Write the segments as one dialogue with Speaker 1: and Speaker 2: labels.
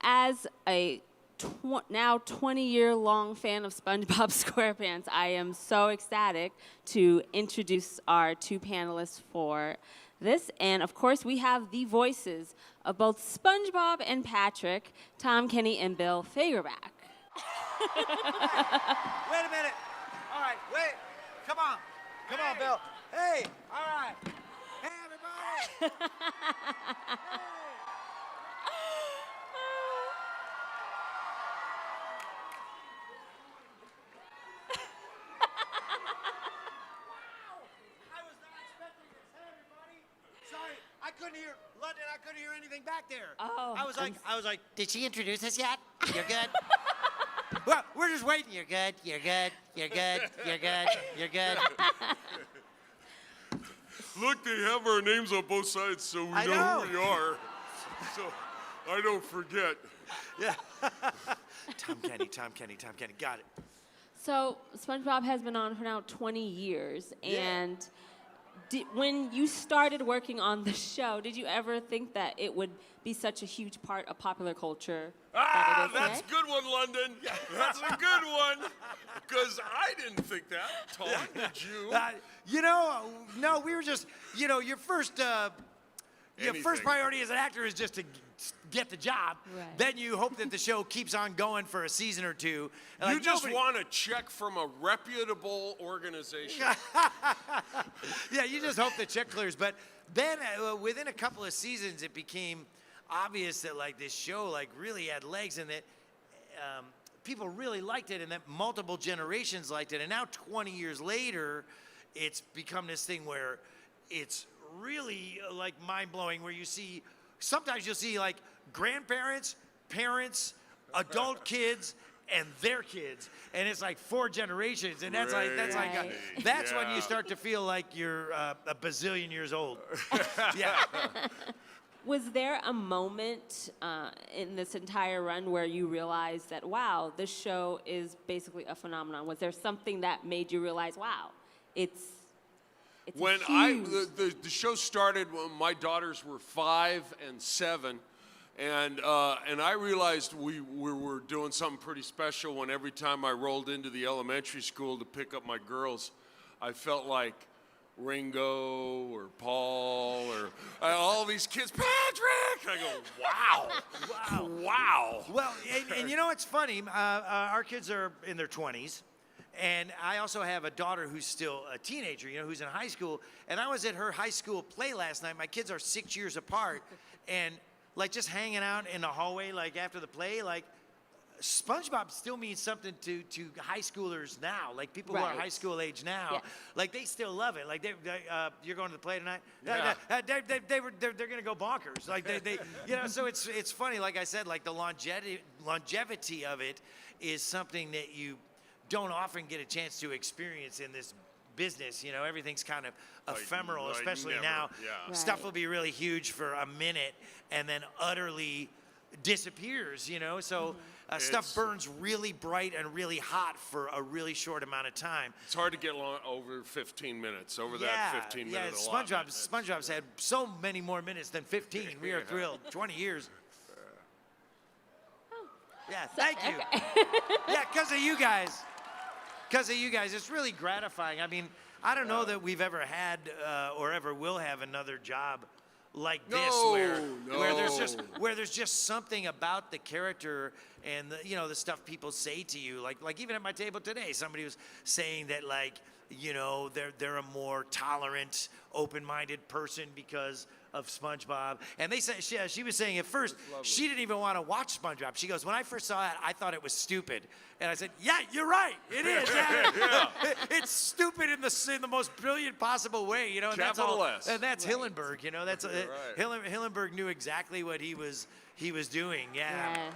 Speaker 1: As a now 20-year-long fan of SpongeBob SquarePants, I am so ecstatic to introduce our two panelists for this. And of course, we have the voices of both SpongeBob and Patrick, Tom Kenny and Bill Fagerback.
Speaker 2: Wait a minute. All right, wait. Come on. Come on, Bill. Hey, all right. Hey, everybody. Hey. I couldn't hear, London, I couldn't hear anything back there.
Speaker 1: Oh,
Speaker 2: I was like, did she introduce us yet? You're good? Well, we're just waiting. You're good, you're good, you're good, you're good, you're good.
Speaker 3: Look, they have our names on both sides so we know who we are. So I don't forget.
Speaker 2: Yeah. Tom Kenny, got it.
Speaker 1: So SpongeBob has been on for now 20 years, and when you started working on the show, did you ever think that it would be such a huge part of popular culture?
Speaker 3: That's a good one, London. That's a good one. Because I didn't think that. Tom, did you?
Speaker 2: No, we were just, your first priority as an actor is just to get the job.
Speaker 1: Right.
Speaker 2: Then you hope that the show keeps on going for a season or two. And
Speaker 3: you just want a check from a reputable organization.
Speaker 2: Yeah, you just hope the check clears. But then within a couple of seasons, it became obvious that this show really had legs, and that people really liked it, and that multiple generations liked it. And now 20 years later, it's become this thing where it's really mind-blowing, where sometimes you'll see grandparents, parents, adult kids, and their kids, and it's 4 generations, and that's that's when you start to feel like you're a bazillion years old. Yeah.
Speaker 1: Was there a moment in this entire run where you realized that, wow, this show is basically a phenomenon? Was there something that made you realize, wow, it's
Speaker 3: when
Speaker 1: huge...
Speaker 3: the show started when my daughters were 5 and 7, and I realized we were doing something pretty special when every time I rolled into the elementary school to pick up my girls, I felt like Ringo or Paul or all these kids, Patrick! I go, wow.
Speaker 2: Well, and it's funny, our kids are in their 20s. And I also have a daughter who's still a teenager, who's in high school. And I was at her high school play last night. My kids are 6 years apart. And just hanging out in the hallway, after the play, SpongeBob still means something to high schoolers now. People who are high school age now, they still love it. You're going to the play tonight?
Speaker 3: Yeah.
Speaker 2: They're gonna go bonkers. So it's funny. Like I said, the longevity of it is something that you don't often get a chance to experience in this business. Everything's kind of ephemeral, especially now.
Speaker 3: Yeah.
Speaker 1: Right.
Speaker 2: Stuff will be really huge for a minute and then utterly disappears, So stuff burns really bright and really hot for a really short amount of time.
Speaker 3: It's hard to get over 15 minutes, that 15-minute allotment.
Speaker 2: SpongeBob's had so many more minutes than 15. We are thrilled. 20 years. Yeah, thank you. Yeah, because of you guys. It's really gratifying. I mean, I don't know that we've ever had or ever will have another job like this where there's just something about the character and the stuff people say to you. Like even at my table today, somebody was saying that they're a more tolerant, open-minded person because of SpongeBob. And they said she was saying at first she didn't even want to watch SpongeBob. She goes, when I first saw it, I thought it was stupid. And I said, yeah, you're right. It is. Yeah. It's stupid in the most brilliant possible way. And
Speaker 3: Capital S.
Speaker 2: And that's
Speaker 1: Right.
Speaker 2: Hillenburg. That's Hillenburg knew exactly what he was doing. Yeah.
Speaker 1: Yes.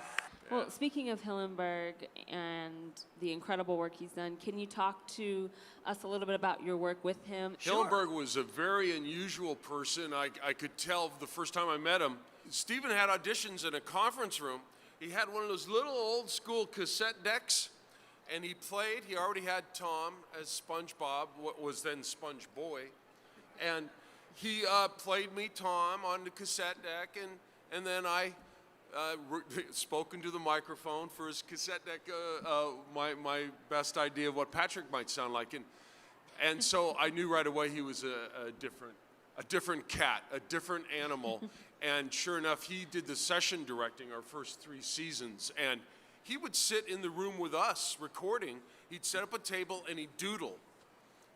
Speaker 1: Well, speaking of Hillenburg and the incredible work he's done, can you talk to us a little bit about your work with him?
Speaker 2: Sure.
Speaker 3: Hillenburg was a very unusual person. I could tell the first time I met him. Stephen had auditions in a conference room. He had one of those little old school cassette decks, and he played. He already had Tom as SpongeBob, what was then Sponge Boy. And he played me Tom on the cassette deck, and then I spoken to the microphone for his cassette deck, my best idea of what Patrick might sound like, and so I knew right away he was a different cat, a different animal, and sure enough, he did the session directing our first 3 seasons, and he would sit in the room with us recording. He'd set up a table and he'd doodle,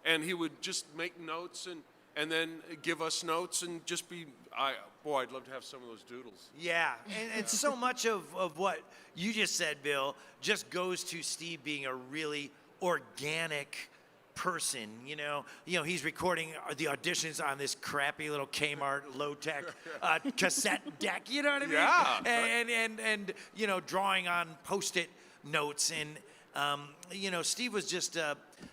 Speaker 3: and he would just make notes and then give us notes and just be, I'd love to have some of those doodles.
Speaker 2: Yeah, and so much of what you just said, Bill, just goes to Steve being a really organic person. You know, he's recording the auditions on this crappy little Kmart low-tech cassette deck. You know what I mean?
Speaker 3: Yeah.
Speaker 2: And drawing on Post-it notes and. Steve was just,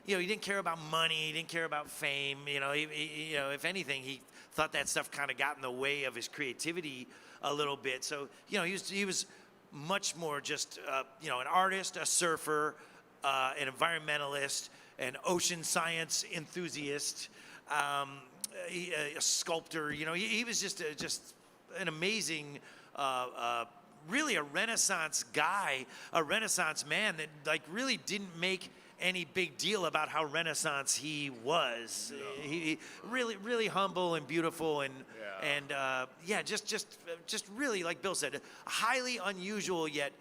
Speaker 2: he didn't care about money. He didn't care about fame. If anything, he thought that stuff kind of got in the way of his creativity a little bit. So, he was much more just, an artist, a surfer, an environmentalist, an ocean science enthusiast, a sculptor. He was just an amazing really a Renaissance guy, a Renaissance man that really didn't make any big deal about how Renaissance he was. No. He really, really humble and beautiful and just really, like Bill said, highly unusual, yet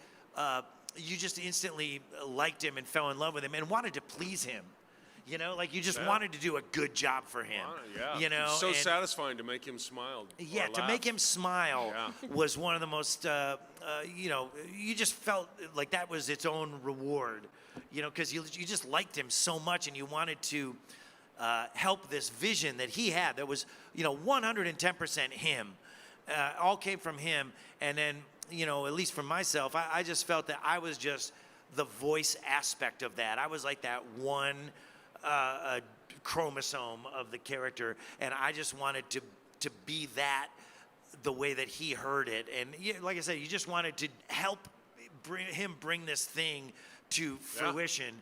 Speaker 2: you just instantly liked him and fell in love with him and wanted to please him. You just wanted to do a good job for him.
Speaker 3: It's so satisfying to make him smile.
Speaker 2: Yeah, to make him smile was one of the most, you just felt like that was its own reward, because you just liked him so much and you wanted to help this vision that he had that was, 110% him. All came from him. And then, at least for myself, I just felt that I was just the voice aspect of that. I was like that one a chromosome of the character, and I just wanted to be that the way that he heard it. And like I said, you just wanted to help bring this thing to fruition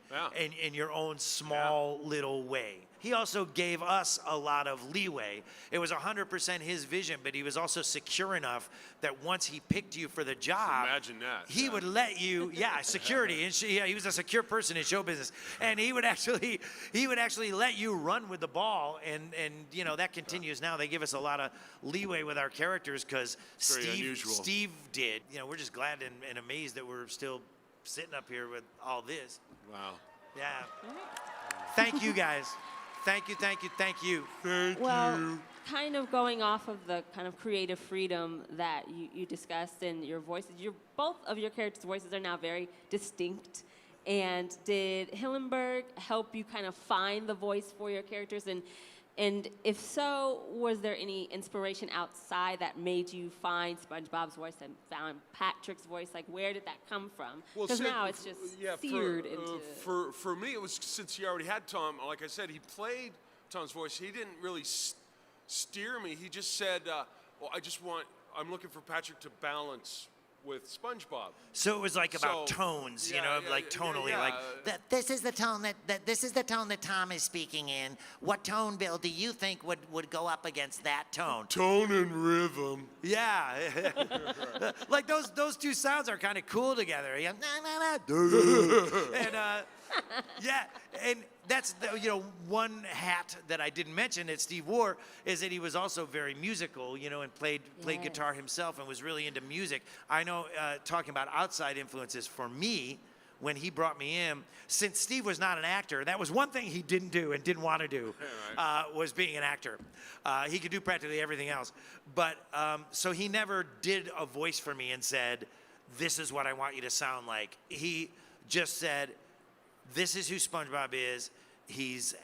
Speaker 2: in your own small little way. He also gave us a lot of leeway. It was 100% his vision, but he was also secure enough that once he picked you for the job,
Speaker 3: imagine that.
Speaker 2: He would let you, security. And he was a secure person in show business, and he would actually let you run with the ball, and that continues now. They give us a lot of leeway with our characters because Steve did. We're just glad and amazed that we're still sitting up here with all this.
Speaker 3: Wow.
Speaker 2: Yeah. Thank you, guys. Thank you.
Speaker 3: Thank
Speaker 1: you. Kind of going off of the kind of creative freedom that you discussed in your voices, both of your characters' voices are now very distinct. And did Hillenburg help you kind of find the voice for your characters? And if so, was there any inspiration outside that made you find SpongeBob's voice and found Patrick's voice? Like, where did that come from? Because now it's just seared into...
Speaker 3: For me, it was since he already had Tom. Like I said, he played Tom's voice. He didn't really steer me. He just said, I'm looking for Patrick to balance with SpongeBob.
Speaker 2: So it was like about tones, tonally, like this is the tone that Tom is speaking in. What tone, Bill, do you think would go up against that tone?
Speaker 3: Tone and rhythm.
Speaker 2: Yeah, like those two sounds are kind of cool together. And and that's one hat that I didn't mention that Steve wore is that he was also very musical, and played guitar himself and was really into music. I know, talking about outside influences for me, when he brought me in, since Steve was not an actor, that was one thing he didn't do and didn't want to do, was being an actor. He could do practically everything else. But so he never did a voice for me and said, this is what I want you to sound like. He just said, this is who SpongeBob is. He's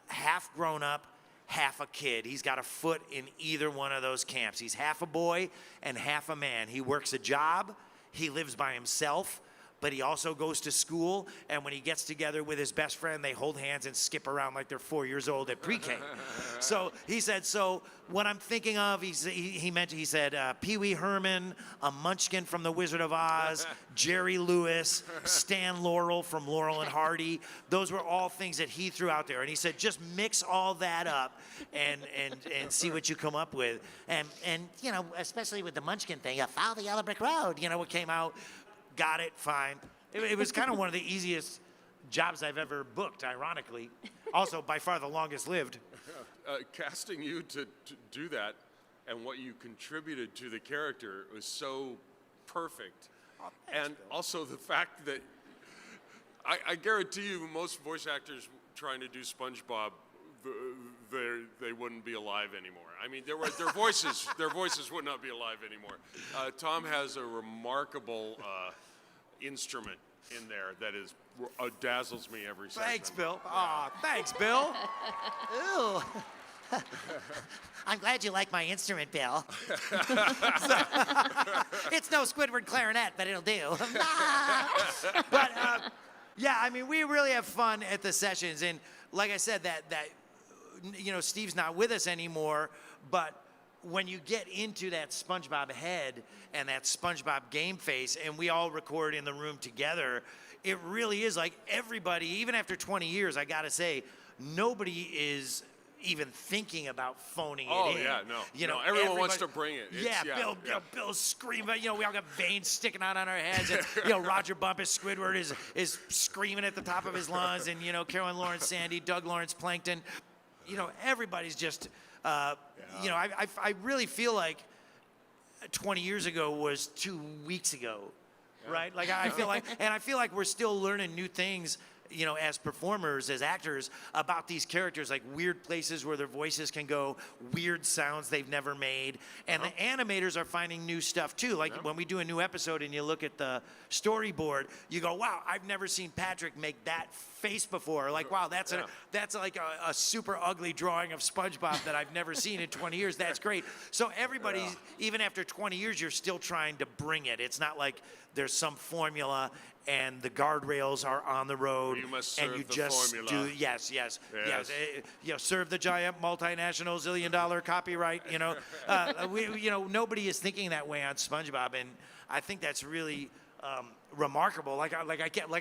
Speaker 2: half grown up, half a kid. He's got a foot in either one of those camps. He's half a boy and half a man. He works a job. He lives by himself. but he also goes to school, and when he gets together with his best friend, they hold hands and skip around like they're 4 years old at pre-K. So he said, so what I'm thinking of, he said, Pee Wee Herman, a Munchkin from The Wizard of Oz, Jerry Lewis, Stan Laurel from Laurel and Hardy. Those were all things that he threw out there. And he said, just mix all that up and see what you come up with. And you know, especially with the Munchkin thing, follow the yellow brick road, you know, what came out. Got it, fine. It was kind of one of the easiest jobs I've ever booked, ironically. Also, by far the longest lived.
Speaker 3: Casting you to do that and what you contributed to the character was so perfect.
Speaker 2: Oh, thanks,
Speaker 3: and
Speaker 2: Bill.
Speaker 3: also the fact that I guarantee you most voice actors trying to do SpongeBob, they wouldn't be alive anymore. I mean, their voices would not be alive anymore. Tom has a remarkable instrument in there that is dazzles me every second.
Speaker 2: Thanks, Bill. Aw, thanks, Bill.
Speaker 4: Ooh. I'm glad you like my instrument, Bill. It's no Squidward clarinet, but it'll do.
Speaker 2: But yeah, I mean, we really have fun at the sessions, and like I said, that you know, Steve's not with us anymore, but when you get into that SpongeBob head and that SpongeBob game face, and we all record in the room together, it really is like everybody, even after 20 years, I gotta say, nobody is even thinking about phoning it in.
Speaker 3: Oh yeah, no.
Speaker 2: You know,
Speaker 3: everyone wants
Speaker 2: everybody-
Speaker 3: to bring it.
Speaker 2: Yeah, Bill, You know, Bill's screaming. You know, we all got veins sticking out on our heads. And, you know, Roger Bumpus Squidward is screaming at the top of his lungs. And, you know, Carolyn Lawrence Sandy, Doug Lawrence Plankton. You know, everybody's just, you know, I really feel like 20 years ago was 2 weeks ago, right? Like, I feel like we're still learning new things, you know, as performers, as actors, about these characters, like weird places where their voices can go, weird sounds they've never made. And the animators are finding new stuff too. Like when we do a new episode and you look at the storyboard, you go, wow, I've never seen Patrick make that face before. Like, wow, that's like a super ugly drawing of SpongeBob that I've never seen in 20 years. That's great. So everybody, even after 20 years, you're still trying to bring it. It's not like there's some formula and the guardrails are on the road,
Speaker 3: You must
Speaker 2: and
Speaker 3: serve
Speaker 2: you
Speaker 3: the
Speaker 2: just
Speaker 3: formula.
Speaker 2: do yes.
Speaker 3: Yes.
Speaker 2: You know, serve the giant multinational $1 zillion copyright. You know, you know, nobody is thinking that way on SpongeBob, and I think that's really remarkable. I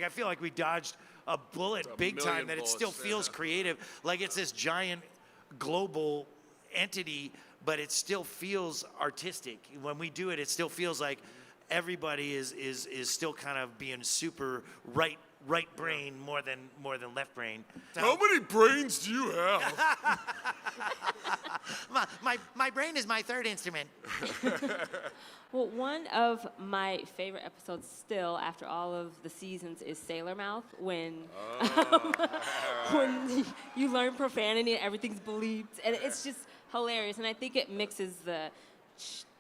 Speaker 2: feel like we dodged a bullet big time.
Speaker 3: million
Speaker 2: That it still
Speaker 3: bullets,
Speaker 2: feels
Speaker 3: yeah.
Speaker 2: creative, like it's this giant global entity, but it still feels artistic. When we do it, it still feels like everybody is still kind of being super right brain more than left brain.
Speaker 3: How many brains do you have?
Speaker 4: My brain is my third instrument.
Speaker 1: Well, one of my favorite episodes still, after all of the seasons, is Sailor Mouth, when when you learn profanity and everything's bleeped, and it's just hilarious. And I think it mixes the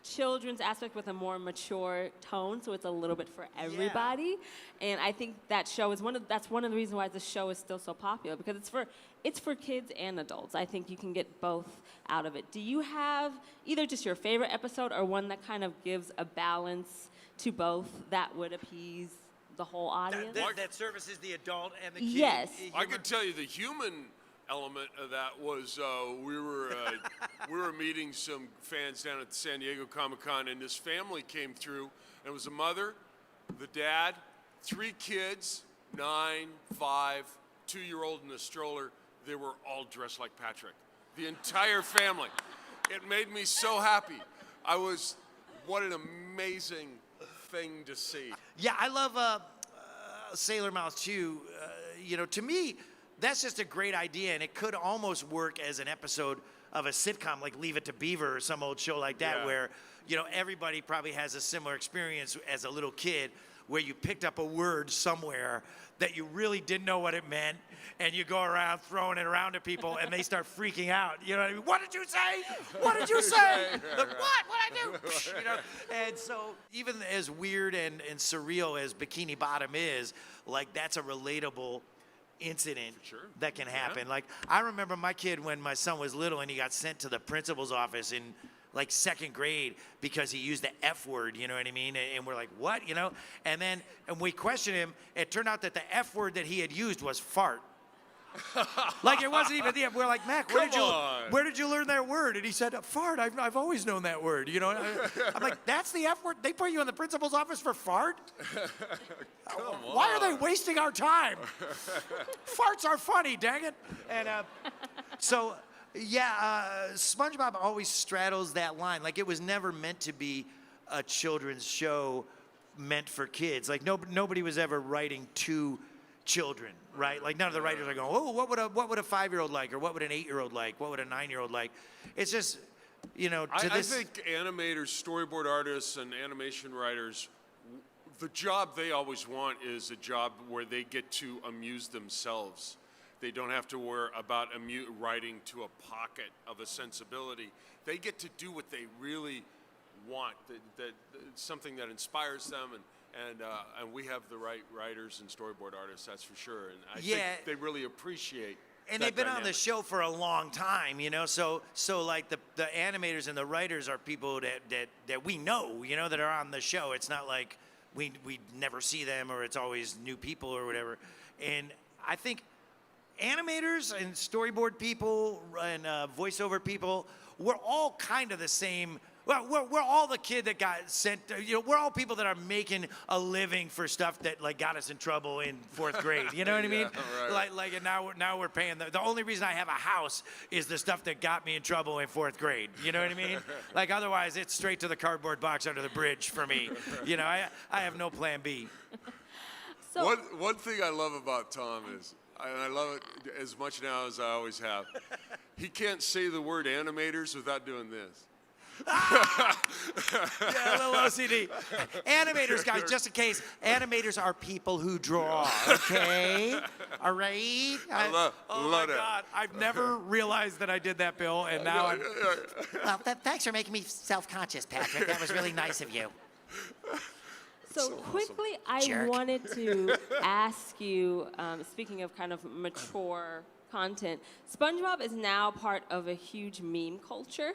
Speaker 1: children's aspect with a more mature tone, so it's a little bit for everybody. And I think that show is that's one of the reasons why the show is still so popular, because it's for kids and adults. I think you can get both out of it. Do you have either just your favorite episode or one that kind of gives a balance to both that would appease the whole audience?
Speaker 2: That services the adult and the kid.
Speaker 1: Yes.
Speaker 3: I can tell you the human element of that was we were meeting some fans down at the San Diego Comic-Con, and this family came through, and it was a mother, the dad, 3 kids, 9, 5, 2-year-old in a stroller. They were all dressed like Patrick. The entire family. It made me so happy. What an amazing thing to see.
Speaker 2: Yeah, I love Sailor Mouth too. You know, to me, that's just a great idea, and it could almost work as an episode of a sitcom like Leave It to Beaver or some old show like that,
Speaker 3: Yeah.
Speaker 2: where, you know, everybody probably has a similar experience as a little kid, where you picked up a word somewhere that you really didn't know what it meant, and you go around throwing it around to people, and they start freaking out. You know what I mean? What did you say? What did you say? Like, what? What I do? You know? And so, even as weird and surreal as Bikini Bottom is, like, that's a relatable incident that can happen. Like, I remember my kid when my son was little and he got sent to the principal's office in like second grade because he used the F word, you know what I mean? And we're like, what, you know? And then and we questioned him. It turned out that the F word that he had used was fart. Like it wasn't even the F. We're like, Mac, where did you learn that word? And he said, fart. I've always known that word, you know? I'm like, that's the F word? They put you in the principal's office for fart? Why are they wasting our time? Farts are funny, dang it. And so, yeah, SpongeBob always straddles that line. Like, it was never meant to be a children's show meant for kids. Like, nobody was ever writing to children, right? Like, none of the writers are going, oh, what would a 5-year-old like? Or what would an 8-year-old like? What would a 9-year-old like? It's just, you know,
Speaker 3: I think animators, storyboard artists, and animation writers, the job they always want is a job where they get to amuse themselves. They don't have to worry about writing to a pocket of a sensibility. They get to do what they really want, that something that inspires them, and we have the right writers and storyboard artists, that's for sure. And I think they really appreciate.
Speaker 2: And they've been on the show for a long time, you know. So like the animators and the writers are people that we know, you know, that are on the show. It's not like we never see them or it's always new people or whatever. And I think animators and storyboard people and voiceover people, we're all kind of the same. Well, we're all the kid that got sent, you know, we're all people that are making a living for stuff that, like, got us in trouble in 4th grade. You know what I mean?
Speaker 3: Right.
Speaker 2: Like, and now we're paying. The only reason I have a house is the stuff that got me in trouble in 4th grade. You know what I mean? Like, otherwise, it's straight to the cardboard box under the bridge for me. You know, I have no plan B.
Speaker 1: So
Speaker 3: One thing I love about Tom is, and I love it as much now as I always have, he can't say the word animators without doing this.
Speaker 2: Yeah, a little OCD. Animators, guys, just in case, animators are people who draw, okay? All right?
Speaker 3: Love
Speaker 2: my God. I've never realized that I did that, Bill, and now I'm...
Speaker 4: Well, thanks for making me self-conscious, Patrick. That was really nice of you.
Speaker 1: So quickly,
Speaker 4: Jerk.
Speaker 1: I wanted to ask you, speaking of kind of mature content, SpongeBob is now part of a huge meme culture.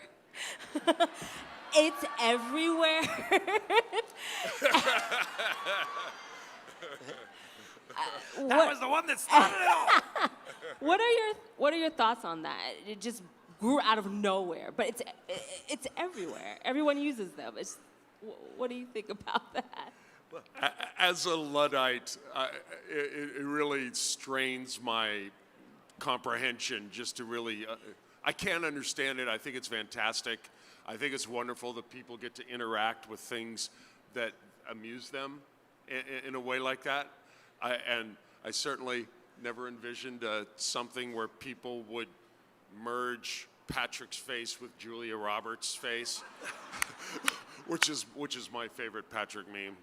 Speaker 1: It's everywhere.
Speaker 2: That was the one that started it all.
Speaker 1: What are your thoughts on that? It just grew out of nowhere, but it's everywhere. Everyone uses them. What do you think about that?
Speaker 3: As a Luddite, it really strains my comprehension just to really... I can't understand it. I think it's fantastic. I think it's wonderful that people get to interact with things that amuse them in a way like that. And I certainly never envisioned something where people would merge Patrick's face with Julia Roberts' face, which is my favorite Patrick meme.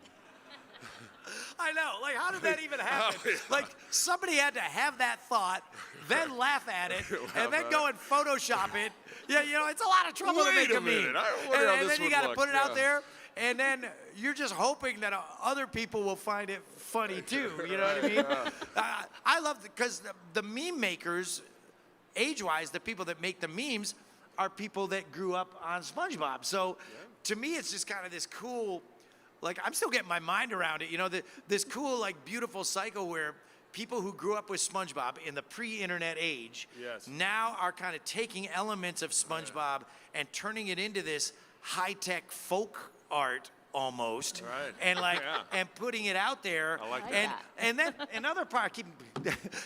Speaker 2: I know. Like, how did that even happen? Like, somebody had to have that thought, then laugh at it, and then go and Photoshop it. Yeah, you know, it's a lot of trouble to make a meme. And then you got to put it out there, and then you're just hoping that other people will find it funny too. You know what I mean? I love because the meme makers, age-wise, the people that make the memes are people that grew up on SpongeBob. So to me, it's just kind of this cool. Like, I'm still getting my mind around it, you know, this cool, like, beautiful cycle where people who grew up with SpongeBob in the pre-internet age now are kind of taking elements of SpongeBob and turning it into this high-tech folk art almost, and like, and putting it out there.
Speaker 3: I like
Speaker 1: that.
Speaker 2: And then another part,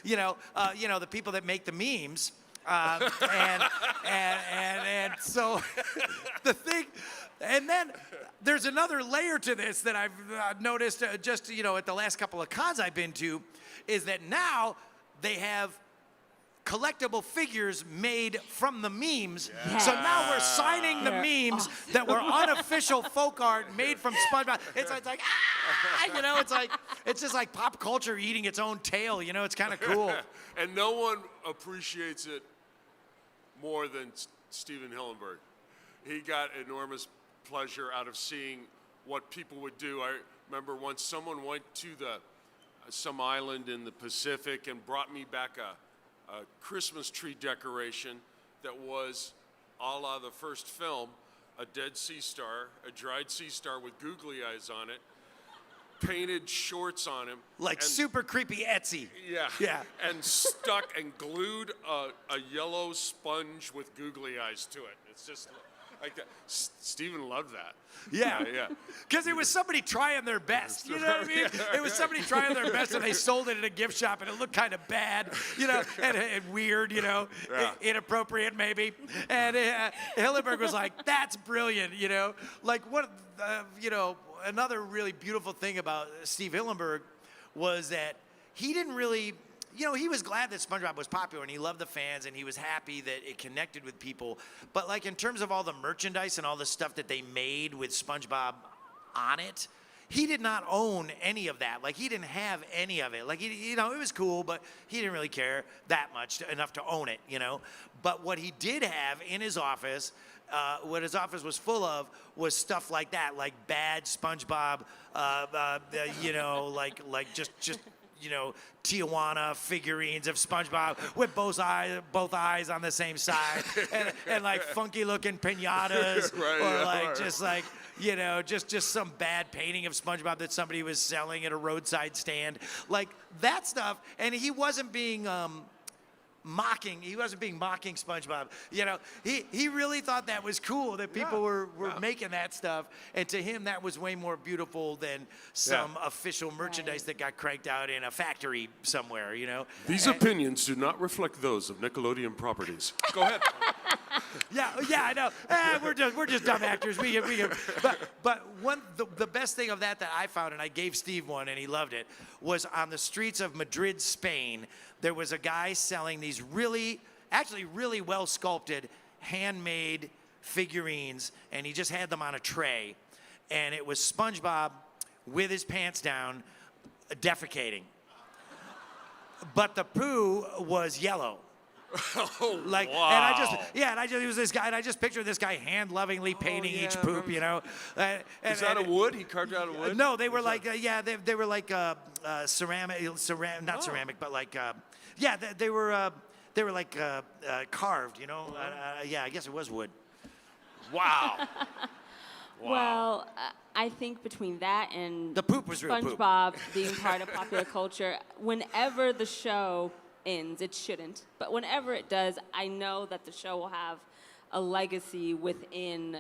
Speaker 2: you know, the people that make the memes, and so the thing. And then there's another layer to this that I've noticed just, you know, at the last couple of cons I've been to, is that now they have collectible figures made from the memes. So now we're signing the memes that were unofficial folk art made from SpongeBob. It's like, you know, it's just like pop culture eating its own tail, you know, it's kind of cool.
Speaker 3: And no one appreciates it more than Steven Hillenburg. He got enormous pleasure out of seeing what people would do. I remember once someone went to some island in the Pacific and brought me back a Christmas tree decoration that was a la the first film, a dead sea star, a dried sea star with googly eyes on it, painted shorts on him.
Speaker 2: Like
Speaker 3: and,
Speaker 2: super creepy Etsy.
Speaker 3: Yeah.
Speaker 2: Yeah.
Speaker 3: And stuck and glued a yellow sponge with googly eyes to it. It's just like that. Steven loved that.
Speaker 2: Yeah.
Speaker 3: Yeah.
Speaker 2: Because it was somebody trying their best. You know what I mean? It was somebody trying their best, and they sold it at a gift shop, and it looked kind of bad, you know, and weird, you know, inappropriate maybe. And Hillenburg was like, "That's brilliant," you know. Like what, you know, another really beautiful thing about Steve Hillenburg was that he didn't really. You know, he was glad that SpongeBob was popular, and he loved the fans, and he was happy that it connected with people. But like in terms of all the merchandise and all the stuff that they made with SpongeBob on it, he did not own any of that. Like he didn't have any of it. Like you know, it was cool, but he didn't really care that much enough to own it. You know, but what he did have in his office. What his office was full of was stuff like that, like bad SpongeBob, you know, like just you know, Tijuana figurines of SpongeBob with both eyes on the same side, and like funky looking pinatas, or like just like, you know, just some bad painting of SpongeBob that somebody was selling at a roadside stand, like that stuff. And he wasn't being mocking SpongeBob. You know, he really thought that was cool that people were making that stuff, and to him that was way more beautiful than some official merchandise that got cranked out in a factory somewhere, you know.
Speaker 3: These opinions do not reflect those of Nickelodeon Properties. Go ahead.
Speaker 2: Yeah, I know. We're just dumb actors. But the best thing of that I found, and I gave Steve one, and he loved it, was on the streets of Madrid, Spain. There was a guy selling these really well sculpted, handmade figurines, and he just had them on a tray, and it was SpongeBob with his pants down, defecating. But the poo was yellow.
Speaker 3: Oh,
Speaker 2: like,
Speaker 3: wow.
Speaker 2: It was this guy, and I just pictured this guy hand-lovingly painting each poop, you know.
Speaker 3: Is that a wood? He carved out of wood?
Speaker 2: No, they were like, they were like ceramic, not ceramic, but like, they were like carved, you know. I guess it was wood.
Speaker 3: Wow.
Speaker 1: Well, I think between that and
Speaker 2: the poop was real poop.
Speaker 1: SpongeBob being part of popular culture, whenever the show ends, it shouldn't, but whenever it does, I know that the show will have a legacy within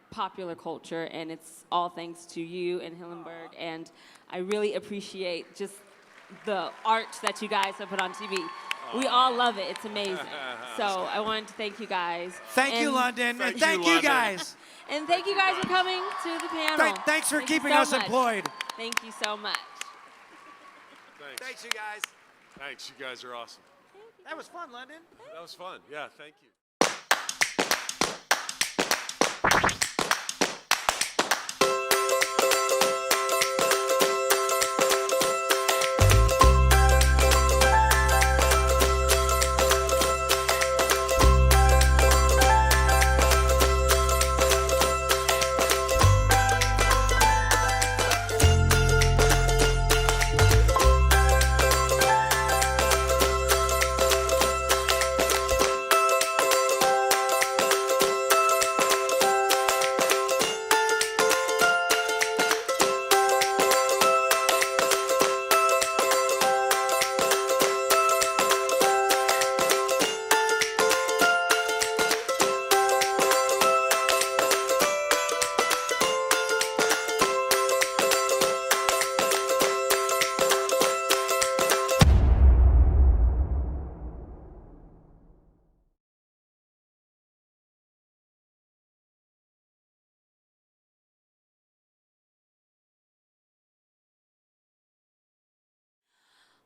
Speaker 1: popular culture, and it's all thanks to you and Hillenburg, and I really appreciate just the art that you guys have put on TV. We all love it. It's amazing. So I wanted to thank you guys.
Speaker 2: Thank you, London. And thank you, guys.
Speaker 1: And thank you guys for coming to the panel.
Speaker 2: Thanks for keeping
Speaker 1: you so
Speaker 2: us
Speaker 1: much.
Speaker 2: employed.
Speaker 1: Thank you so much.
Speaker 2: Thanks, you guys.
Speaker 3: Thanks, you guys are awesome.
Speaker 2: That was fun, London.
Speaker 3: That was fun. Yeah, thank you.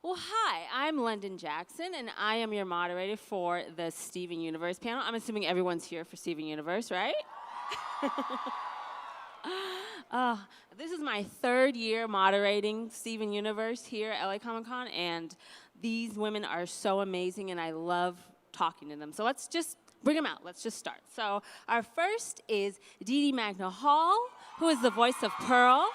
Speaker 1: Well, hi, I'm London Jackson, and I am your moderator for the Steven Universe panel. I'm assuming everyone's here for Steven Universe, right? This is my third year moderating Steven Universe here at LA Comic Con, and these women are so amazing, and I love talking to them. So let's just bring them out. Let's just start. So our first is Dee Dee Magna Hall, who is the voice of Pearl.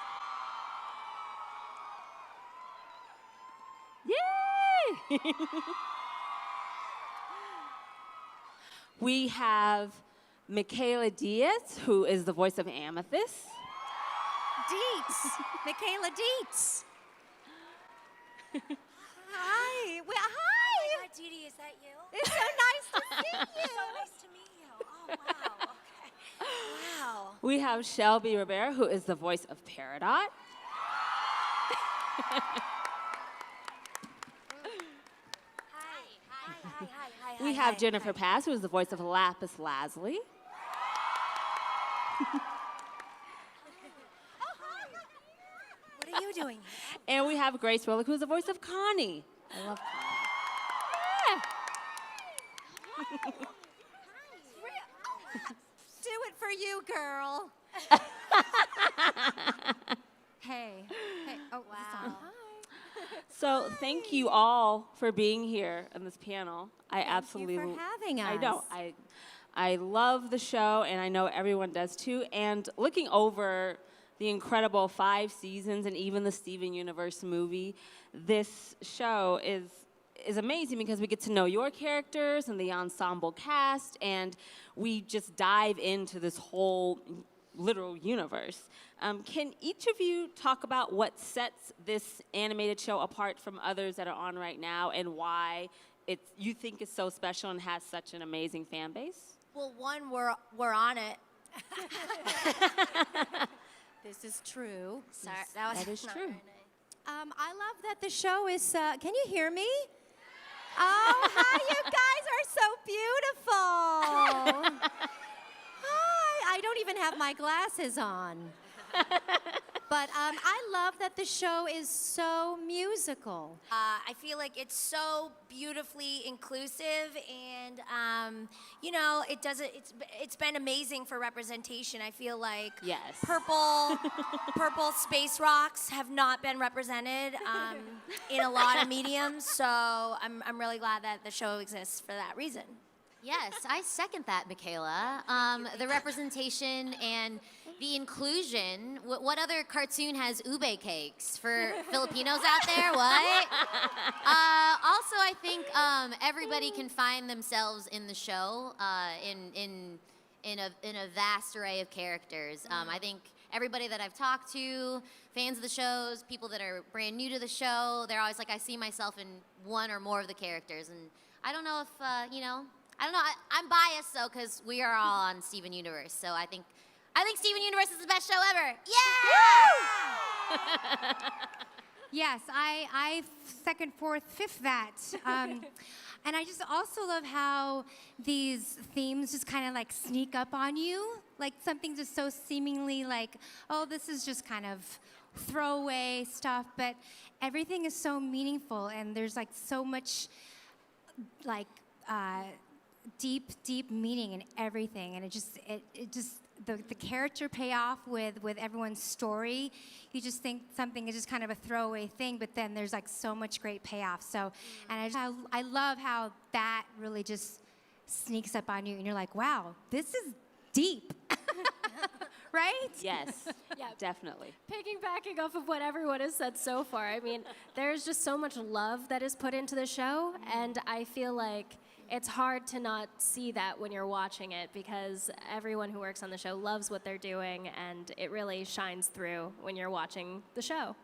Speaker 1: Yay! We have Michaela Diaz, who is the voice of Amethyst.
Speaker 5: Dietz. Michaela Dietz. Hi. Well, hi.
Speaker 6: Dee Dee, is that you?
Speaker 5: It's so nice to see you.
Speaker 6: So nice to meet you. Oh, wow. Okay. Wow.
Speaker 1: We have Shelby Rivera, who is the voice of Peridot.
Speaker 6: Hi.
Speaker 1: We have Jennifer Pass, who is the voice of Lapis Lazuli.
Speaker 6: What are you doing?
Speaker 1: And we have Grace Willick, who is the voice of Connie. I love Connie.
Speaker 5: Do it for you, girl. Hey. Oh, wow.
Speaker 1: So thank you all for being here on this panel. I absolutely
Speaker 5: for having
Speaker 1: I know.
Speaker 5: us.
Speaker 1: I love the show, and I know everyone does too. And looking over the incredible 5 seasons and even the Steven Universe movie, this show is amazing because we get to know your characters and the ensemble cast, and we just dive into this whole literal universe. Can each of you talk about what sets this animated show apart from others that are on right now, and why you think it's so special and has such an amazing fan base?
Speaker 6: Well, one, we're on it.
Speaker 5: This is true.
Speaker 6: Sorry, that
Speaker 1: is
Speaker 6: not
Speaker 1: true.
Speaker 6: very nice.
Speaker 5: I love that the show is, can you hear me? Oh, hi, you guys are so beautiful. Hi, I don't even have my glasses on. But I love that the show is so musical.
Speaker 6: I feel like it's so beautifully inclusive, and it's been amazing for representation. I feel like
Speaker 1: Yes.
Speaker 6: purple space rocks have not been represented in a lot of mediums, so I'm really glad that the show exists for that reason.
Speaker 7: Yes, I second that, Michaela. The representation and the inclusion. What other cartoon has ube cakes for Filipinos out there? What? Also, I think everybody can find themselves in the show in a vast array of characters. I think everybody that I've talked to, fans of the shows, people that are brand new to the show, they're always like, I see myself in one or more of the characters. And I don't know if, I don't know. I'm biased, though, because we are all on Steven Universe. So I think Steven Universe is the best show ever. Yeah!
Speaker 5: Yes, I second, fourth, fifth that. And I just also love how these themes just kind of like sneak up on you. Like something just so seemingly like, oh, this is just kind of throwaway stuff. But everything is so meaningful, and there's like so much like deep meaning in everything. And it just the character payoff with everyone's story, you just think something is just kind of a throwaway thing, but then there's like so much great payoff. So, and I love how that really just sneaks up on you, and you're like, wow, this is deep, right?
Speaker 1: Yes,
Speaker 8: Yeah.
Speaker 1: definitely.
Speaker 8: Piggybacking off of what everyone has said so far, I mean, there's just so much love that is put into the show, and I feel like it's hard to not see that when you're watching it, because everyone who works on the show loves what they're doing, and it really shines through when you're watching the show.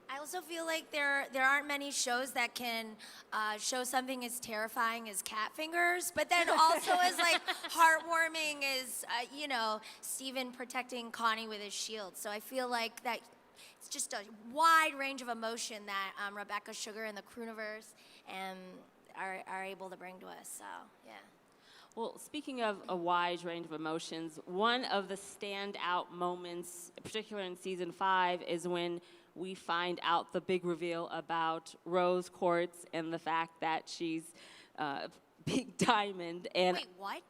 Speaker 6: I also feel like there aren't many shows that can show something as terrifying as cat fingers, but then also as like heartwarming as Steven protecting Connie with his shield. So I feel like that it's just a wide range of emotion that Rebecca Sugar and the Crooniverse are able to bring to us. So yeah.
Speaker 1: Well, speaking of a wide range of emotions, one of the standout moments, particularly in season 5, is when we find out the big reveal about Rose Quartz and the fact that she's Big Diamond. And
Speaker 6: Wait, what?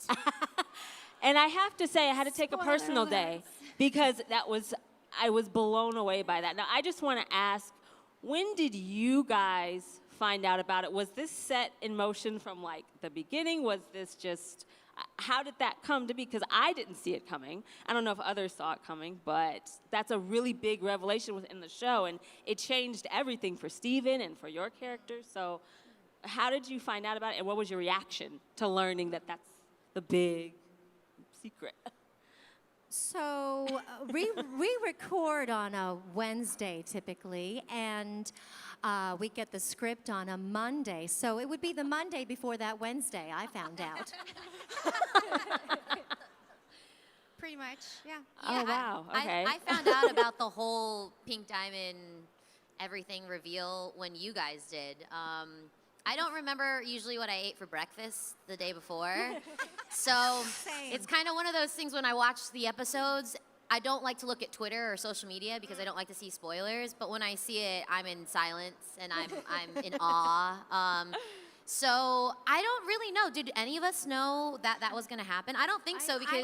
Speaker 1: and I have to say, I had to take a personal day because I was blown away by that. Now, I just want to ask, when did you guys find out about it? Was this set in motion from like the beginning? Was this just, how did that come to be? Because I didn't see it coming. I don't know if others saw it coming, but that's a really big revelation within the show, and it changed everything for Steven and for your characters. So how did you find out about it, and what was your reaction to learning that that's the big secret?
Speaker 9: So we record on a Wednesday typically, and we get the script on a Monday. So it would be the Monday before that Wednesday, I found out.
Speaker 5: Pretty much, yeah.
Speaker 1: Oh, wow. Okay.
Speaker 7: I found out about the whole Pink Diamond everything reveal when you guys did. I don't remember usually what I ate for breakfast the day before. So it's kind of one of those things when I watch the episodes, I don't like to look at Twitter or social media because I don't like to see spoilers. But when I see it, I'm in silence and I'm in awe. So I don't really know. Did any of us know that that was going to happen? I don't think so because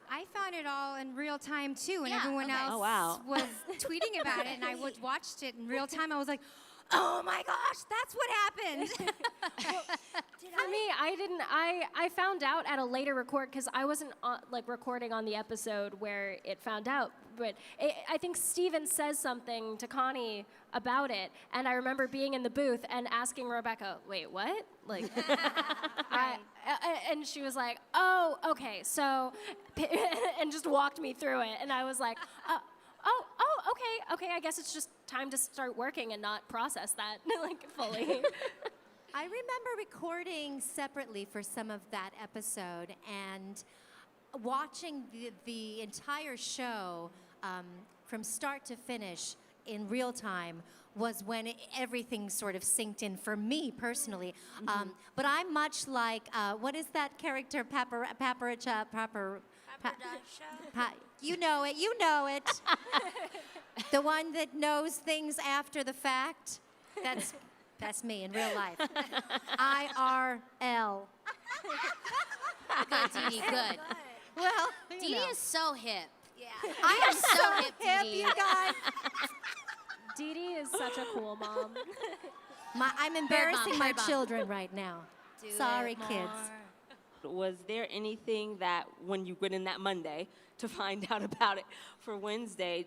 Speaker 5: I found it all in real time too, and
Speaker 7: Yeah,
Speaker 5: everyone
Speaker 7: okay.
Speaker 5: else
Speaker 1: Oh, wow.
Speaker 5: was tweeting about it, and I watched it in real time. I was like, oh my gosh, that's what happened.
Speaker 8: For me, I found out at a later record because I wasn't recording on the episode where it found out. But I think Steven says something to Connie about it, and I remember being in the booth and asking Rebecca, "Wait, what?" Like, and she was like, "Oh, okay." So, and just walked me through it, and I was like, okay. I guess it's just time to start working and not process that like fully.
Speaker 9: I remember recording separately for some of that episode and watching the entire show from start to finish in real time was when everything sort of synced in for me personally. But I'm much like, what is that character, you know it. The one that knows things after the fact. That's me in real life. IRL.
Speaker 7: good, Dee Dee, good.
Speaker 9: Well,
Speaker 7: Dee Dee is so hip.
Speaker 6: Yeah.
Speaker 7: I am so hip,
Speaker 9: hip,
Speaker 7: Dee Dee.
Speaker 9: you guys.
Speaker 8: Dee Dee is such a cool mom.
Speaker 9: I'm embarrassing my
Speaker 7: bird mom.
Speaker 9: children right now.
Speaker 6: Do
Speaker 9: Sorry,
Speaker 6: it more.
Speaker 9: kids.
Speaker 1: Was there anything that when you went in that Monday to find out about it for Wednesday,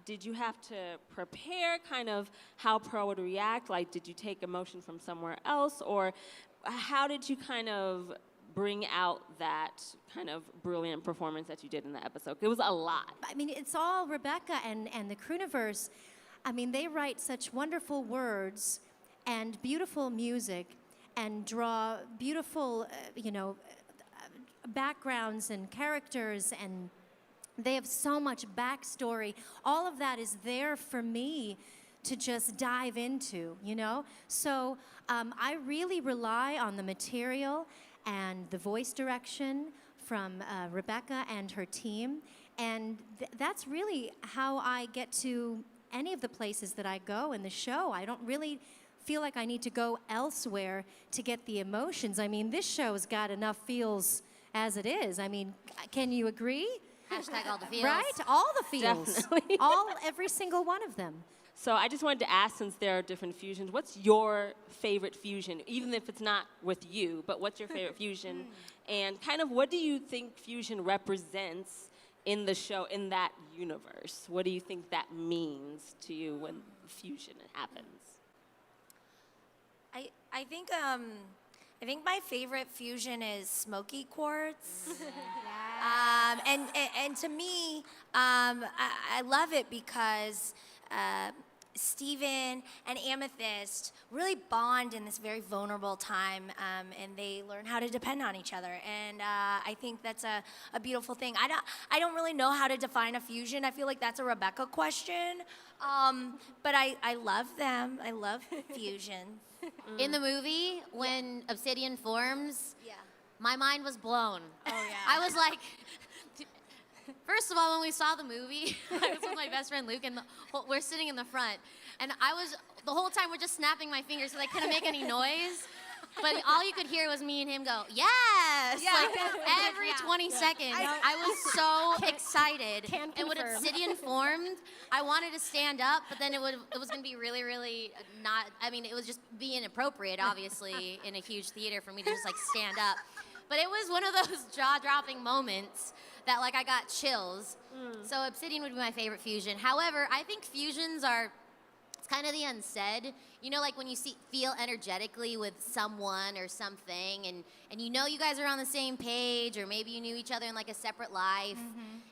Speaker 1: did you have to prepare kind of how Pearl would react? Like, did you take emotion from somewhere else? Or how did you kind of bring out that kind of brilliant performance that you did in the episode? It was a lot.
Speaker 9: I mean, it's all Rebecca and the Crooniverse. I mean, they write such wonderful words and beautiful music and draw beautiful, backgrounds and characters, and they have so much backstory. All of that is there for me to just dive into, So I really rely on the material and the voice direction from Rebecca and her team, and that's really how I get to any of the places that I go in the show. I don't really feel like I need to go elsewhere to get the emotions. I mean, this show's got enough feels as it is. I mean, can you agree?
Speaker 7: Hashtag all the feels.
Speaker 9: Right? All the feels.
Speaker 1: Definitely.
Speaker 9: Every single one of them.
Speaker 1: So I just wanted to ask, since there are different fusions, what's your favorite fusion, even if it's not with you, but what's your favorite fusion? And kind of what do you think fusion represents in the show, in that universe? What do you think that means to you when fusion happens?
Speaker 6: I think my favorite fusion is smoky quartz. And to me, I love it because Steven and Amethyst really bond in this very vulnerable time, and they learn how to depend on each other. And I think that's a beautiful thing. I don't really know how to define a fusion. I feel like that's a Rebecca question. But I love them. I love fusion.
Speaker 7: In the movie, when Obsidian forms,
Speaker 6: Yeah.
Speaker 7: my mind was blown.
Speaker 6: Oh, yeah.
Speaker 7: I was like, first of all, when we saw the movie, I was with my best friend Luke, and we're sitting in the front, and the whole time we're just snapping my fingers because I couldn't make any noise. But all you could hear was me and him go, yes!
Speaker 6: Yeah.
Speaker 7: Like every 20 seconds. I was so excited.
Speaker 8: Can
Speaker 7: and when
Speaker 8: confirm.
Speaker 7: Obsidian formed, I wanted to stand up, but then it was going to be really, really not, it would just be inappropriate, obviously, in a huge theater for me to just like stand up. But it was one of those jaw-dropping moments that like I got chills. So Obsidian would be my favorite fusion. However, I think fusions are It's kind of the unsaid. You know, like when you feel energetically with someone or something, and you know you guys are on the same page, or maybe you knew each other in like a separate life,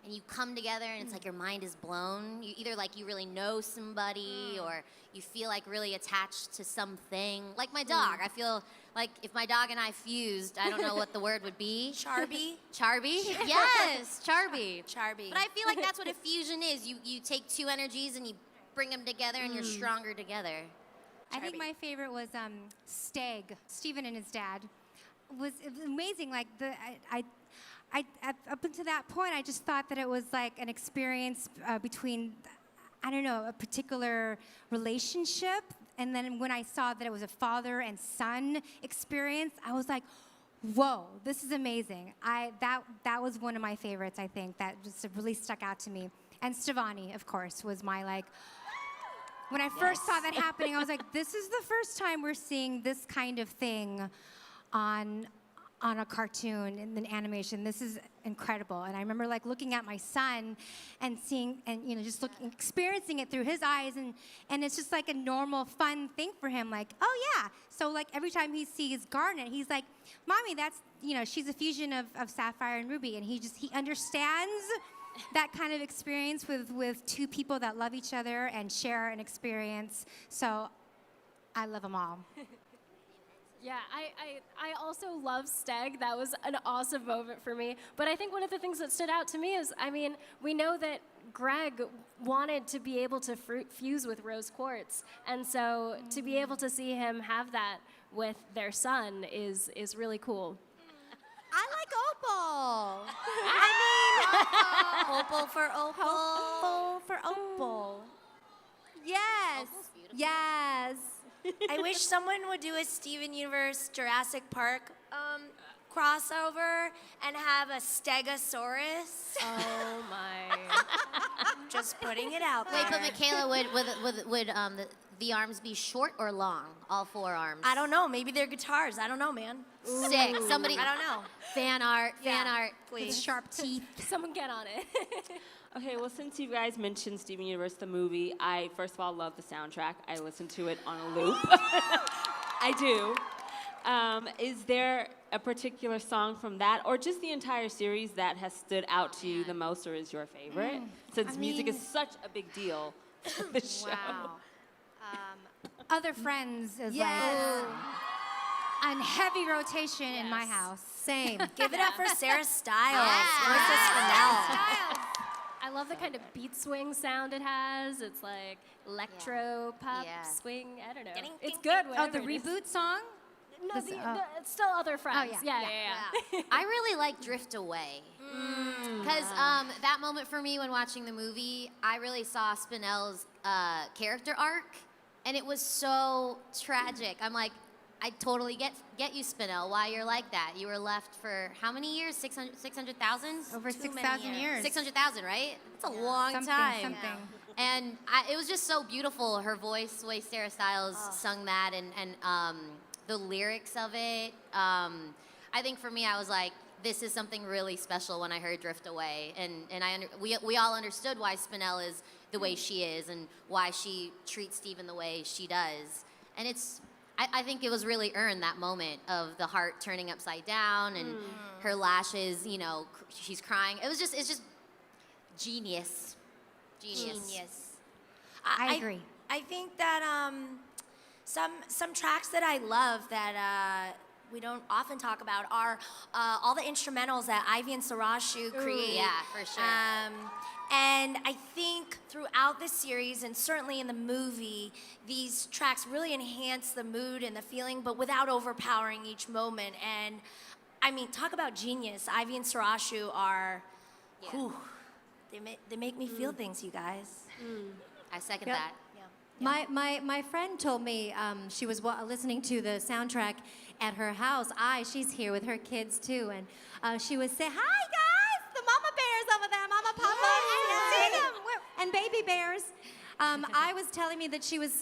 Speaker 7: and you come together and it's like your mind is blown. You either like you really know somebody, or you feel like really attached to something. Like my dog. I feel like if my dog and I fused, I don't know what the word would be.
Speaker 6: Charby.
Speaker 7: Charby? Yes, Charby.
Speaker 6: Charby.
Speaker 7: But I feel like that's what a fusion is. You take two energies and you bring them together and you're stronger together.
Speaker 5: I think my favorite was Steg, Steven and his dad. It was amazing. Like up until that point, I just thought that it was like an experience between, I don't know, a particular relationship. And then when I saw that it was a father and son experience, I was like, whoa, this is amazing. That was one of my favorites, I think, that just really stuck out to me. And Stevani, of course, was my like, when I first saw that happening, I was like, this is the first time we're seeing this kind of thing on a cartoon in an animation. This is incredible. And I remember like looking at my son and seeing, and you know, just experiencing it through his eyes, and it's just like a normal, fun thing for him. Like, oh yeah. So like every time he sees Garnet, he's like, Mommy, that's, you know, she's a fusion of Sapphire and Ruby, and he understands that kind of experience with two people that love each other and share an experience. So I love them all.
Speaker 8: Yeah, I also love Steg. That was an awesome moment for me. But I think one of the things that stood out to me is, I mean, we know that Greg wanted to be able to fuse with Rose Quartz. And so to be able to see him have that with their son is really cool.
Speaker 9: I like Opal.
Speaker 6: Opal for Opal.
Speaker 9: Opal for Opal. Yes.
Speaker 7: Opal's beautiful.
Speaker 9: Yes.
Speaker 6: I wish someone would do a Steven Universe Jurassic Park crossover and have a Stegosaurus.
Speaker 8: Oh my.
Speaker 6: Just putting it out there.
Speaker 7: Wait, but Michaela, would the arms be short or long? All four arms?
Speaker 6: I don't know. Maybe they're guitars. I don't know, man.
Speaker 7: Sick. Somebody.
Speaker 6: I don't know.
Speaker 7: Fan art.
Speaker 6: Please.
Speaker 7: With sharp teeth.
Speaker 8: Someone get on it.
Speaker 1: Okay, well, since you guys mentioned Steven Universe, the movie, I, first of all, love the soundtrack. I listen to it on a loop. I do. Is there a particular song from that, or just the entire series, that has stood out to you the most, or is your favorite? Since music is such a big deal for the show.
Speaker 9: Wow.
Speaker 5: Other Friends is
Speaker 9: Yes.
Speaker 5: like on heavy rotation in my house.
Speaker 9: Same.
Speaker 6: Give it up for Sarah Styles.
Speaker 7: Yeah.
Speaker 6: Versus Spinell.
Speaker 8: I love the kind of beat swing sound it has. It's like electro pop
Speaker 7: Yeah.
Speaker 8: swing. I don't know.
Speaker 6: Ding,
Speaker 8: It's
Speaker 6: ding,
Speaker 8: good.
Speaker 5: Oh,
Speaker 8: whatever
Speaker 5: the
Speaker 8: it is.
Speaker 5: reboot song?
Speaker 8: No,
Speaker 5: This-
Speaker 8: it's still Other Friends.
Speaker 5: yeah.
Speaker 8: Yeah.
Speaker 7: I really like Drift Away. Because that moment for me when watching the movie, I really saw Spinell's character arc, and it was so tragic. I'm like, I totally get you, Spinell, why you're like that. You were left for how many years? 600,000?
Speaker 5: Over
Speaker 6: Too many
Speaker 5: 6,000 years.
Speaker 7: 600,000, right? It's a long time.
Speaker 5: Something.
Speaker 7: And it was just so beautiful. Her voice, the way Sarah Styles sung that, and the lyrics of it. I think for me, I was like, this is something really special when I heard Drift Away. And we all understood why Spinell is the way she is and why she treats Steven the way she does. And I think it was really earned, that moment of the heart turning upside down and her lashes, you know, she's crying. It's just genius.
Speaker 6: Genius.
Speaker 5: I agree.
Speaker 6: I think that some tracks that I love that we don't often talk about are all the instrumentals that Ivy and Sarashu create.
Speaker 7: Yeah, for sure.
Speaker 6: And I think throughout the series, and certainly in the movie, these tracks really enhance the mood and the feeling, but without overpowering each moment. And I mean, talk about genius. Ivy and Sarashu are, whew, they make me feel things, you guys.
Speaker 7: I second
Speaker 9: Yep.
Speaker 7: that.
Speaker 9: My friend told me she was listening to the soundtrack at her house. She's here with her kids too, and she was saying, "Hi guys, the mama bears over there, Mama Papa, see them, and baby bears." I was telling me that she was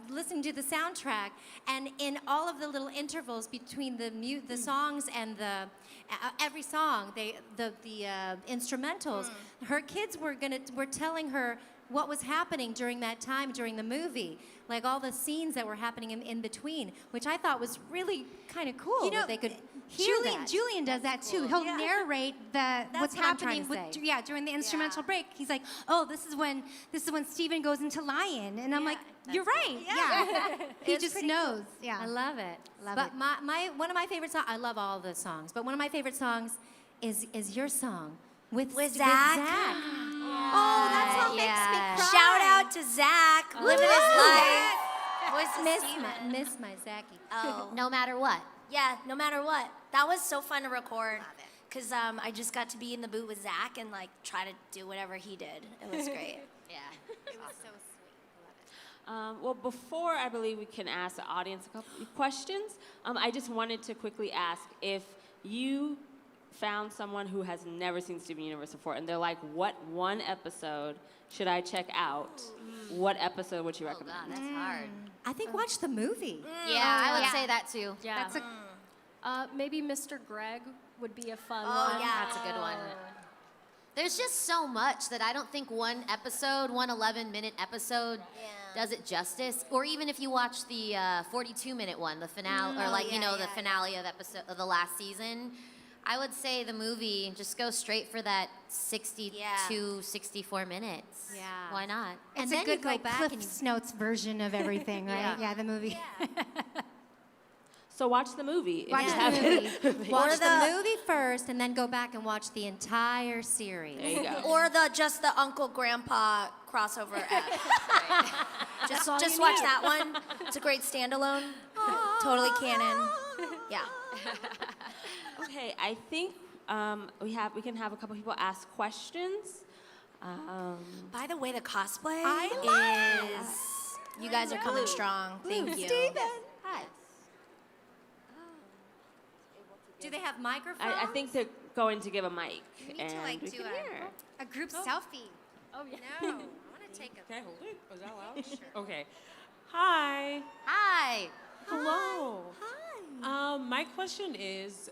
Speaker 9: listening to the soundtrack, and in all of the little intervals between the songs and every song, the instrumentals, her kids were telling her what was happening during that time during the movie, like all the scenes that were happening in between, which I thought was really kind of cool.
Speaker 5: You know,
Speaker 9: that they could hear that.
Speaker 5: Julian does that too. He'll narrate what's
Speaker 9: what I'm trying
Speaker 5: happening
Speaker 9: to say.
Speaker 5: during the instrumental break. He's like, "Oh, this is when Steven goes into Lion," and I'm like, "You're right." Yeah, he just knows. Yeah,
Speaker 9: I love it.
Speaker 5: Love
Speaker 9: but
Speaker 5: it.
Speaker 9: my one of my favorite songs. I love all the songs, but one of my favorite songs is your song with
Speaker 6: Zach?
Speaker 9: Oh, that song makes me cry.
Speaker 6: Shout out to Zach, living his life. Voice of Steven.
Speaker 9: Miss my Zachy.
Speaker 6: Oh,
Speaker 7: No matter what.
Speaker 6: yeah, no matter what. That was so fun to record. Because I just got to be in the booth with Zach and like try to do whatever he did. It was great.
Speaker 7: Yeah.
Speaker 9: It was so sweet. I love it.
Speaker 1: Well, before I believe we can ask the audience a couple of questions, I just wanted to quickly ask if you found someone who has never seen Steven Universe before and they're like, what one episode should I check out? What episode would you
Speaker 7: Oh,
Speaker 1: recommend?
Speaker 7: God, that's hard.
Speaker 9: I think watch the movie.
Speaker 7: Yeah, I would say that too.
Speaker 8: Yeah.
Speaker 5: That's a
Speaker 8: Maybe Mr. Greg would be a fun
Speaker 6: Oh,
Speaker 8: one.
Speaker 6: yeah.
Speaker 7: That's a good one. There's just so much that I don't think one 11-minute episode does it justice. Or even if you watch the 42-minute one, the finale, or the finale of the last season, I would say the movie, just go straight for that 62, 64 minutes.
Speaker 9: Yeah.
Speaker 7: Why not?
Speaker 5: it's
Speaker 9: And
Speaker 5: a
Speaker 9: then
Speaker 5: good
Speaker 9: you go
Speaker 5: like
Speaker 9: back
Speaker 5: Cliff's Notes version of everything, right? Yeah, the movie.
Speaker 1: So watch the movie. if
Speaker 5: Watch
Speaker 1: you
Speaker 5: the
Speaker 1: haven't.
Speaker 5: movie.
Speaker 9: Watch the movie first, and then go back and watch the entire series.
Speaker 1: There you go.
Speaker 6: Or just the Uncle Grandpa crossover Just watch that one. It's a great standalone. Totally canon. Yeah.
Speaker 1: Okay, I think we can have a couple people ask questions.
Speaker 6: By the way, the cosplay
Speaker 5: I
Speaker 6: is. You guys are coming strong. Thank you.
Speaker 1: Hi.
Speaker 9: Do they have microphones?
Speaker 1: I think they're going to give a mic.
Speaker 5: We need
Speaker 1: and
Speaker 5: to like
Speaker 1: we
Speaker 5: do
Speaker 1: can hear.
Speaker 5: a group selfie.
Speaker 8: Oh, yeah.
Speaker 9: No, I want to take a.
Speaker 10: Can I hold it? Is that loud? Okay. Hi.
Speaker 7: Hi.
Speaker 10: Hello. Hi. My question is,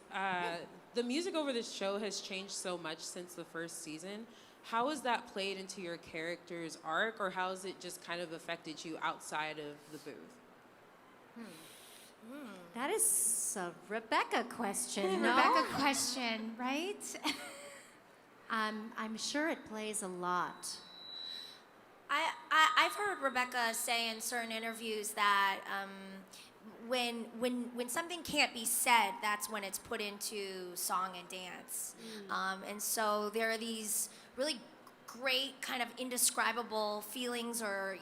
Speaker 10: the music over this show has changed so much since the first season. How has that played into your character's arc, or how has it just kind of affected you outside of the booth?
Speaker 9: That is a Rebecca question. No?
Speaker 5: Rebecca question, right?
Speaker 9: I'm sure it plays a lot.
Speaker 6: I've heard Rebecca say in certain interviews that when something can't be said, that's when it's put into song and dance. And so there are these really great kind of indescribable feelings or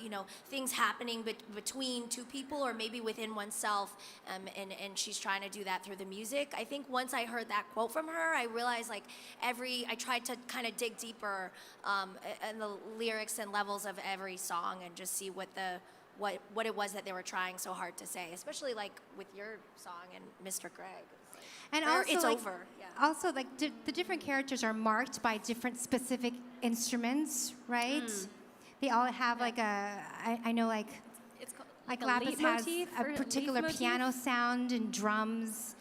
Speaker 6: things happening between two people or maybe within oneself, and she's trying to do that through the music. I think once I heard that quote from her, I realized I tried to kind of dig deeper in the lyrics and levels of every song and just see what it was that they were trying so hard to say, especially like with your song and Mr. Greg.
Speaker 5: And
Speaker 6: Or
Speaker 5: also,
Speaker 6: it's
Speaker 5: like,
Speaker 6: over. Yeah.
Speaker 5: Also, like the different characters are marked by different specific instruments, right? They all have like I know like
Speaker 8: It's called
Speaker 5: like
Speaker 8: a
Speaker 5: Lapis has
Speaker 8: leitmotif
Speaker 5: a
Speaker 8: or
Speaker 5: particular
Speaker 8: leitmotif?
Speaker 5: piano sound and drums.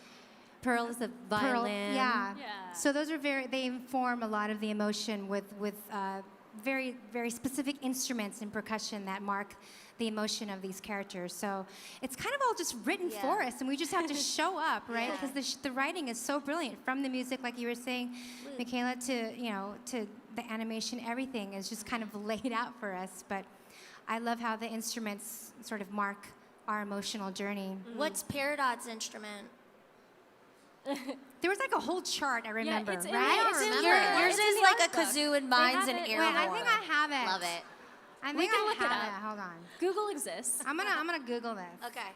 Speaker 9: Pearl is a
Speaker 5: Pearl,
Speaker 9: violin.
Speaker 5: yeah.
Speaker 8: Yeah.
Speaker 5: So those are they inform a lot of the emotion with very very specific instruments and percussion that mark the emotion of these characters. So it's kind of all just written for us, and we just have to show up, right? Because the writing is so brilliant, from the music, like you were saying, Michaela, to to the animation. Everything is just kind of laid out for us. But I love how the instruments sort of mark our emotional journey.
Speaker 6: What's Peridot's instrument?
Speaker 5: There was like a whole chart, I remember,
Speaker 8: it's in
Speaker 5: right?
Speaker 8: the- it's in
Speaker 7: remember.
Speaker 8: the-
Speaker 6: Yours
Speaker 8: it's in
Speaker 6: is
Speaker 8: the
Speaker 6: like a
Speaker 8: art book.
Speaker 6: kazoo and mine's an
Speaker 8: have it-
Speaker 6: air
Speaker 5: Wait, I
Speaker 6: horn.
Speaker 5: think I have it.
Speaker 7: Love it.
Speaker 5: I
Speaker 8: We
Speaker 5: think
Speaker 8: can
Speaker 5: I
Speaker 8: look it
Speaker 5: have
Speaker 8: up.
Speaker 5: it. Hold on.
Speaker 8: Google exists.
Speaker 5: I'm gonna Google this.
Speaker 6: Okay.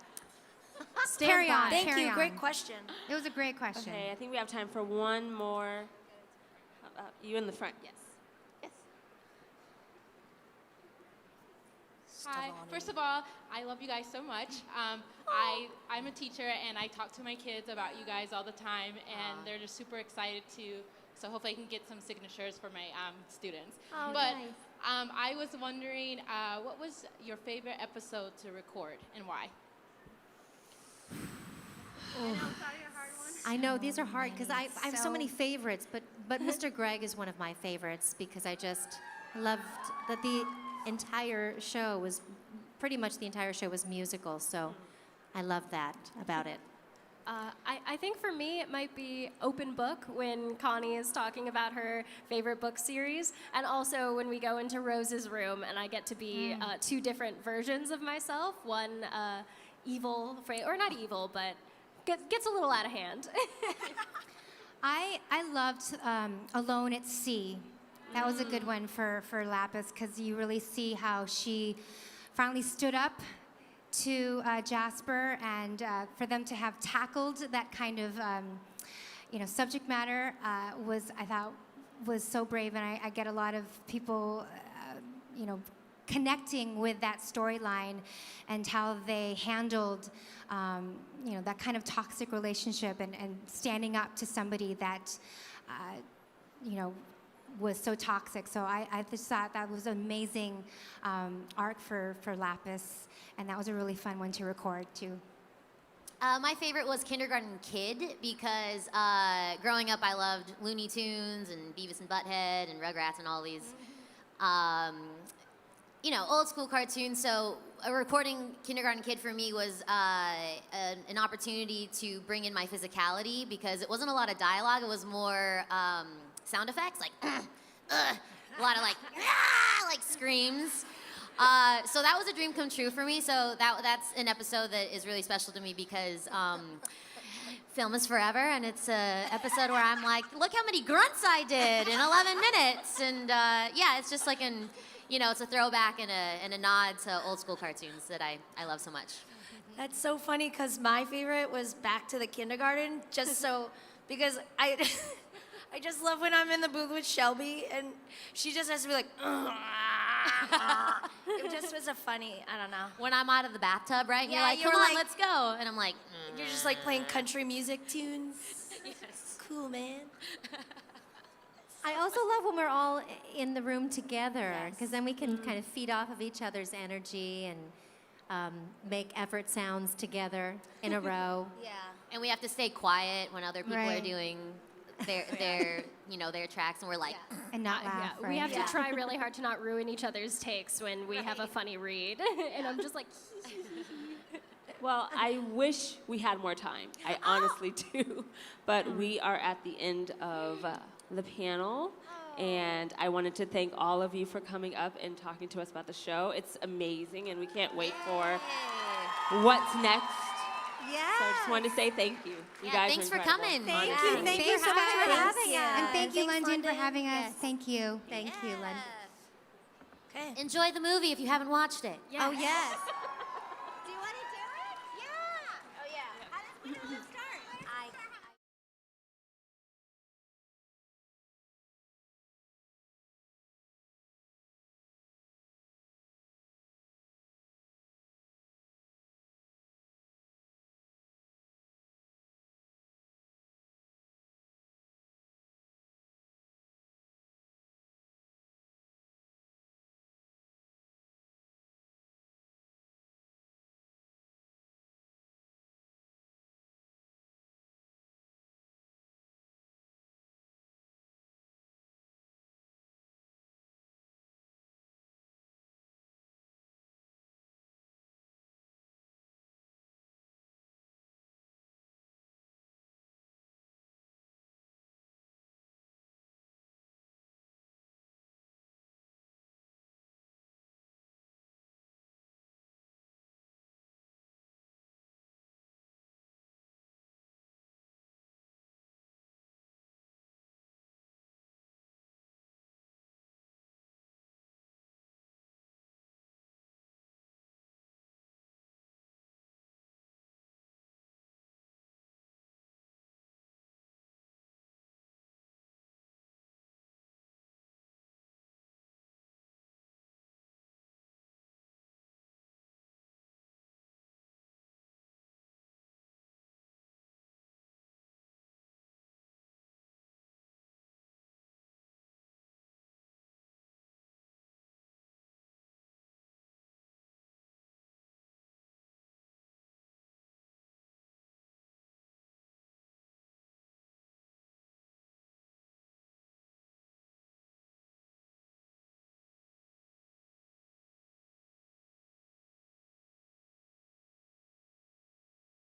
Speaker 5: Carry on.
Speaker 6: Thank
Speaker 5: carry
Speaker 6: you.
Speaker 5: on.
Speaker 6: Great question.
Speaker 5: It was a great question.
Speaker 1: Okay, I think we have time for one more. How about you in the front? Yes. Yes.
Speaker 11: Hi. First of all, I love you guys so much. I'm a teacher, and I talk to my kids about you guys all the time, and they're just super excited so hopefully I can get some signatures for my students.
Speaker 7: Oh,
Speaker 11: but
Speaker 7: nice.
Speaker 11: I was wondering, what was your favorite episode to record, and why?
Speaker 9: I know these are hard because I have so
Speaker 5: So-
Speaker 9: many favorites, but Mr. Greg is one of my favorites because I just loved that entire show was, pretty much the entire show was musical. So I love that about it.
Speaker 8: I think for me, it might be open book when Connie is talking about her favorite book series, and also when we go into Rose's room and I get to be two different versions of myself. One evil, or not evil, but gets a little out of hand.
Speaker 5: I loved Alone at Sea. That was a good one for Lapis, because you really see how she finally stood up to Jasper, and for them to have tackled that kind of subject matter I thought was so brave, and I get a lot of people connecting with that storyline and how they handled that kind of toxic relationship and standing up to somebody that was so toxic. So I just thought that was an amazing arc for Lapis, and that was a really fun one to record too.
Speaker 7: My favorite was Kindergarten Kid because growing up I loved Looney Tunes and Beavis and Butthead and Rugrats and all these, old school cartoons. So recording Kindergarten Kid for me was an opportunity to bring in my physicality because it wasn't a lot of dialogue. It was more sound effects, like a lot of like screams. So that was a dream come true for me. So that's an episode that is really special to me because film is forever, and it's an episode where I'm like, look how many grunts I did in 11 minutes. And it's just like it's a throwback and a nod to old school cartoons that I love so much.
Speaker 6: That's so funny because my favorite was Back to the Kindergarten, because I just love when I'm in the booth with Shelby and she just has to be like, it just was a funny, I don't know.
Speaker 7: When I'm out of the bathtub, right? And
Speaker 6: Yeah,
Speaker 7: you're like, come on, let's go. And I'm like,
Speaker 6: You're just like playing country music tunes.
Speaker 7: Yes.
Speaker 6: Cool, man.
Speaker 9: I also love when we're all in the room together, because then we can kind of feed off of each other's energy and make effort sounds together in a row.
Speaker 6: Yeah.
Speaker 7: And we have to stay quiet when other people are
Speaker 5: Right.
Speaker 7: doing their tracks, and we're like,
Speaker 5: And not laugh,
Speaker 8: We
Speaker 5: right?
Speaker 8: have to try really hard to not ruin each other's takes when we have a funny read. And I'm just like,
Speaker 1: Well, I wish we had more time. I honestly do. But we are at the end of the panel. And I wanted to thank all of you for coming up and talking to us about the show. It's amazing, and we can't wait for what's next.
Speaker 9: Yeah.
Speaker 1: So I just wanted to say thank you. You guys
Speaker 7: thanks
Speaker 1: are
Speaker 7: for
Speaker 1: incredible.
Speaker 7: coming.
Speaker 9: Thank
Speaker 5: Yeah.
Speaker 9: you. Thank you so much for having us.
Speaker 5: And thank you,
Speaker 6: Thanks,
Speaker 5: London, for
Speaker 6: London.
Speaker 5: having us.
Speaker 9: Yes.
Speaker 5: Thank you.
Speaker 9: Thank you, London.
Speaker 6: Okay.
Speaker 7: Enjoy the movie if you haven't watched it.
Speaker 9: Oh, yes.